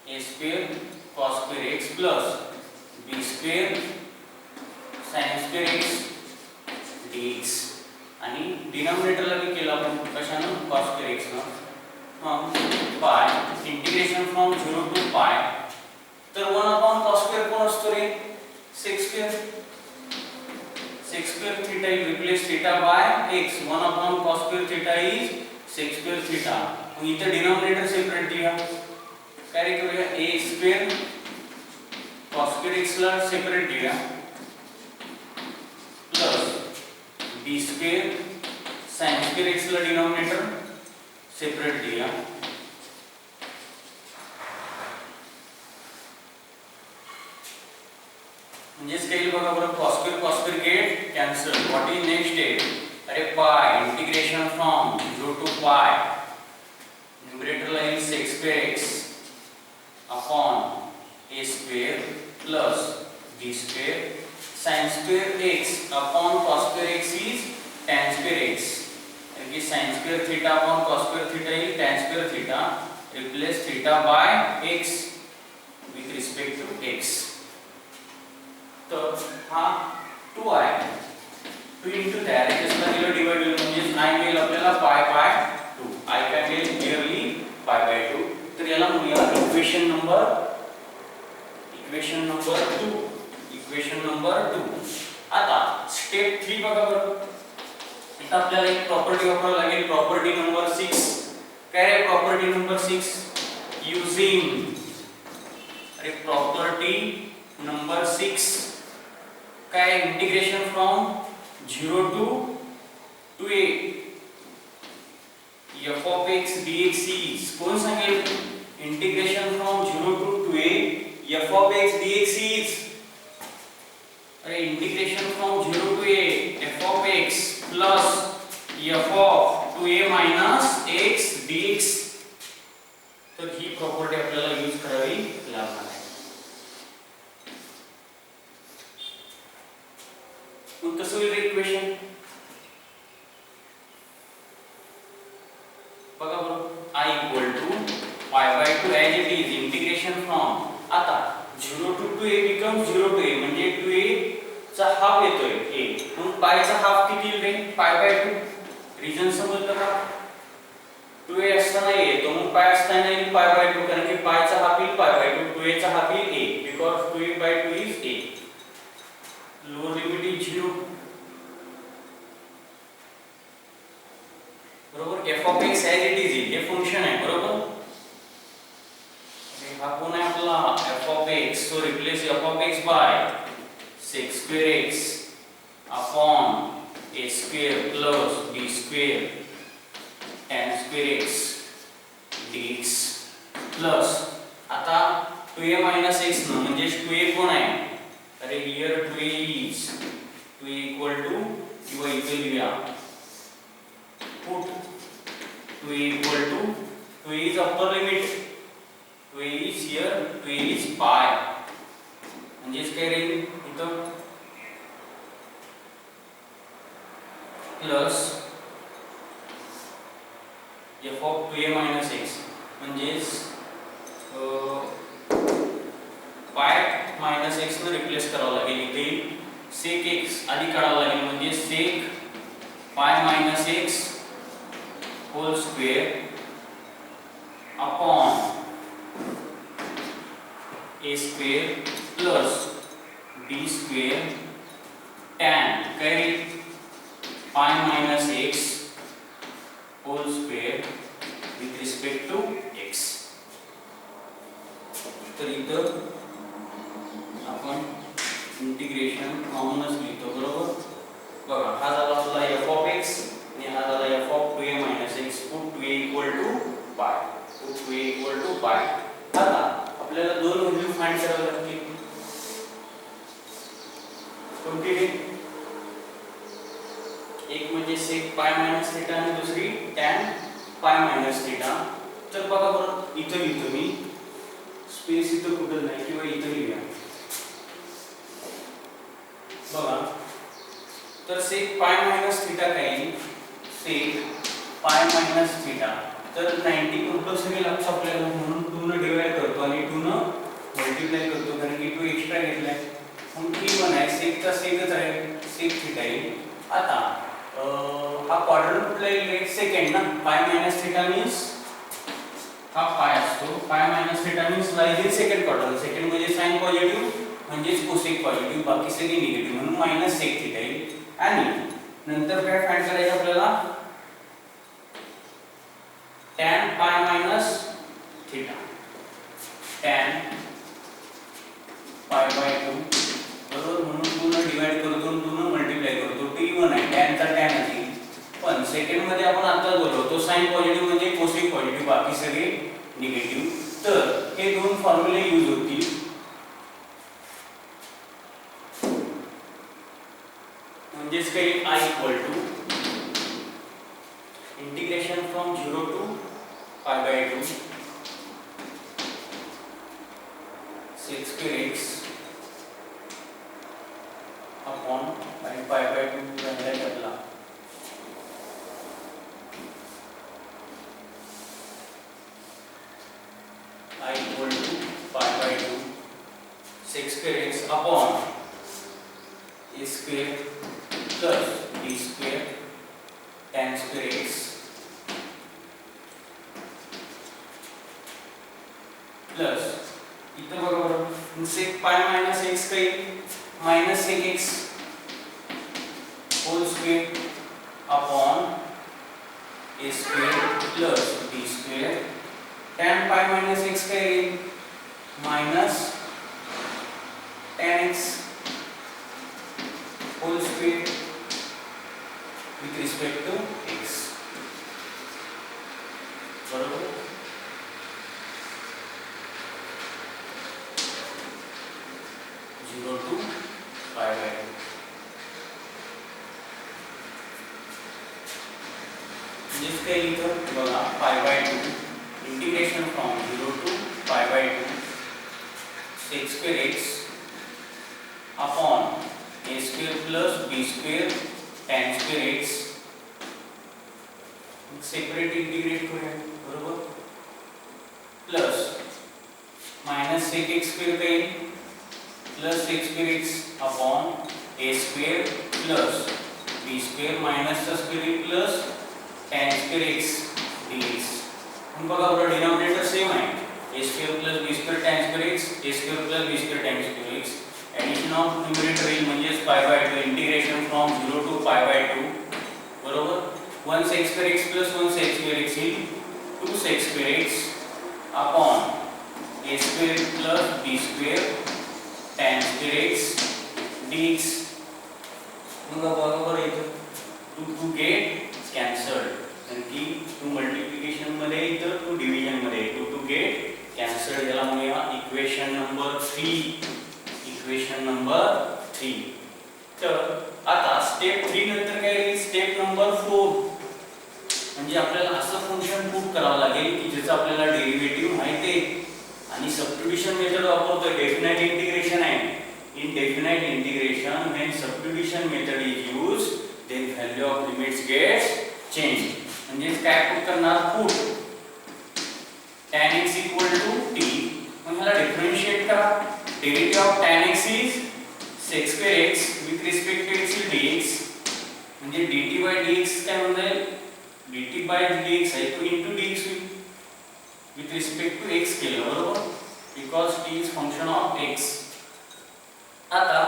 a square cos square x plus b square sin square x dx आणि डिनॉमिनेटरला मी केला आपण कशाने cos square x ना मग पाय इंटिग्रेशन फ्रॉम 0 टू पाय तर 1/cos square कोण असतो रे sec square theta you replace theta by x 1/cos square theta is sec square theta मग इथे डिनॉमिनेटर सेपरेट दिया काय रे करूया a square cos square x ला सेपरेट दिया plus b square sin square x ला denominator separate दिया म्हणजे scale बघा बरं cos square get cancel what is next step अरे pi integration from 0 to pi numerator ला येईल sec square x upon a square plus b square sin square x upon cos square x is tan square x कि sin square theta upon cos square theta is tan square theta replace theta by x with respect to x तो हा 2 आहे 2 into that इसला दिलं divide होईल म्हणजे i मिळेल आपल्याला पाय बाय 2 i काय मिळेल नियरली पाय बाय 2 तर याला म्हणूया इक्वेशन नंबर 2 आता स्टेप 3 बघा बरं इथं आपल्याला एक प्रॉपर्टी वापरावी लागेल प्रॉपर्टी नंबर 6 काय आहे प्रॉपर्टी नंबर 6 युजिंग अरे प्रॉपर्टी नंबर 6 काय integration from 0 to 2a f of x dx is कोण सांगेल integration from 0 to 2a f of x dx is अरे integration from 0 to a f of x plus f of 2a minus x dx तर ही property आपल्याला use करावी लागणार आहे मग कसं होईल इक्वेशन बघा बरं i equal to pi by 2 as it is integration from आता 0 to 2a becomes 0 to a म्हणजे 2a चा हाफ येतोय a मग पाय चा हाफ किती येईल रे pi by 2 रीजन समजलं का 2a असताना a तो मग पाय असताना येईल pi by 2 कारण की पाय चा हाफ येईल pi by 2 2a चा हाफ येईल a because 2a by 2 is a lower limit is 0 बरोबर f of x as it is हे फंक्शन आहे बरोबर हा कोण आहे आपला f of x so replace f of x by sec square x upon a square plus b square tan square x dx plus आता 2a minus x न म्हणजे 2a कोण आहे अरे here 2a is 2a equal to किंवा इथे लिहूया put 2a equal to 2a is upper limit 2a is here 2a is pi म्हणजे काय राहील इथं plus f of 2a minus x म्हणजे pi minus x ने रिप्लेस करावं लागेल इथे sec x आधी काढावं लागेल म्हणजे sec pi minus x whole square upon a square plus b square tan carry pi minus x whole square with respect to x तर इथं आपण इंटिग्रेशन कॉमनच लिहितो बरोबर बघा हा झाला आपला f of x आणि हा झाला f of 2a minus x put 2a equal to pi आता आपल्याला दोन व्हॅल्यू फाइंड करावी लागतील कोणती एक म्हणजे sec pi minus theta आणि दुसरी tan pi minus theta तर बघा बरं इथं लिहितो मी स्पेस इथं कुठं नाही किंवा इथं लिहूया बघा तर sec pi minus theta काय sec pi minus theta तर 90 कंपल्सरी लागतो आपल्याला, म्हणून 2 न डिवाइड करतो आणि 2 न मल्टिप्लाय करतो, कारण की 2 एक्स्ट्रा घेतलाय. मग 3 आहे, सेक चा सेकच आहे, सेक थीटा येईल. आता हा क्वाड्रंट कुठला येईल? सेकंड ना. पाय मायनस थीटा मीन्स हा पाय असतो, pi minus theta means lies in second quadrant. Second म्हणजे साइन पॉझिटिव्ह म्हणजेच कोसेक पॉझिटिव्ह, बाकी सगळे निगेटिव्ह, म्हणून मायनस सेक थीटा येईल. आणि नंतर काय फाइंड करायचं आपल्याला? tan pi minus theta, tan पाय बाय 2 बरोबर, म्हणून 2 न डिवाइड करतो, 2 न मल्टिप्लाय करतो. t1 आहे, tan चा tan आहे. पण सेकंड मध्ये आपण आता बोललो तो साइन पॉझिटिव्ह म्हणजे कोसेक पॉझिटिव्ह, बाकी सगळे निगेटिव्ह. तर हे दोन फॉर्म्युले यूज होतील. म्हणजेच काही i equal to integration from 0 to pi by 2 sec square x upon pi by 2 राहिला आपला I equal to pi by 2 sec square x upon a square plus b square tan square x plus इथं बरोबर sec pi minus x काही minus sec x whole square upon a square plus b square tan pi minus x का minus tan x whole square with respect to x बरोबर. zero to pi by 2 जिसके इधर बघा pi by 2 integration from 0 to pi by 2 sec square x upon a square plus b square tan square x separate integrate करूया बरोबर plus minus sec x square काही plus sec square x upon a square plus b square minus चा square plus tan square x dx. हम बघा बरोबर denominator same आहे, a square plus b square tan square x, a square plus b square tan square x. Addition of numerator येईल म्हणजे pi by 2 integration from 0 to pi by 2 बरोबर 1 sec square x plus 1 sec square x is 2 sec square x upon a square plus b square tan square x dx. मग बरोबर इथं 2 gate cancelled, कारण की 2 multiplication मध्ये इथं 2 division मध्ये 2 gate cancelled. याला म्हणूया इक्वेशन नंबर 3. Equation number 3. तर आता स्टेप 3 नंतर काय येईल? Step number 4. म्हणजे आपल्याला असं फंक्शन प्रूव्ह करावं लागेल की ज्याचं आपल्याला डेरिव्हेटिव्ह माहिती आहे आणि सबस्टिट्यूशन मेथड वापरतोय. डेफिनाइट इंटिग्रेशन आहे. In definite integration when substitution method is used then value of limits gets change. म्हणजे काय प्रूव्ह करणार? Put tan x equal to t. मग ह्याला डिफरन्शिएट करा. Derivative of tan x is sec square x with respect to x is dx. म्हणजे dt by dx काय होईल? dt by dx आहे तो into dx होईल with respect to x केलं बरोबर, because t is function of x. आता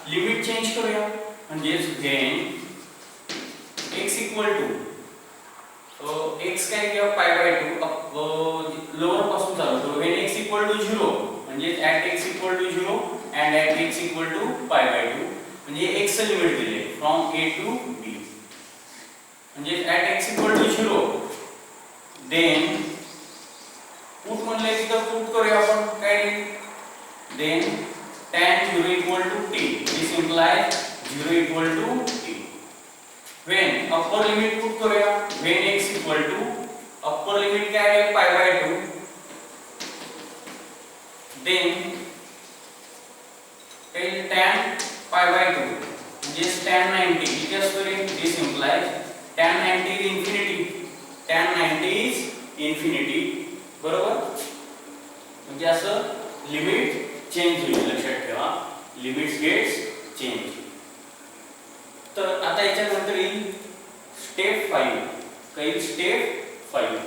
limit change करूया. म्हणजे when x equal to x काय घ्या pi by 2 लोअर पासून चालू करू. when x equal to 0 म्हणजे at x equal to 0 and at x equal to pi by 2 म्हणजे x चं लिमिट दिले from a to b. म्हणजे at x equal to 0 then put म्हणले की तर put करूया आपण काय then tan 0 equal to t. this implies 0 equal to t. when upper limit put करूया when x equal to upper limit काय आहे pi by 2 then tan pi by 2 म्हणजे tan 90 किती असतो रे? this implies tan 90 is infinity. tan 90 is infinity, बरोबर. म्हणजे असं limit change होईल, लक्षात ठेवा, लिमिट्स गेट्स चेंज. तर आता याच्यानंतर येईल स्टेप 5. काही स्टेप 5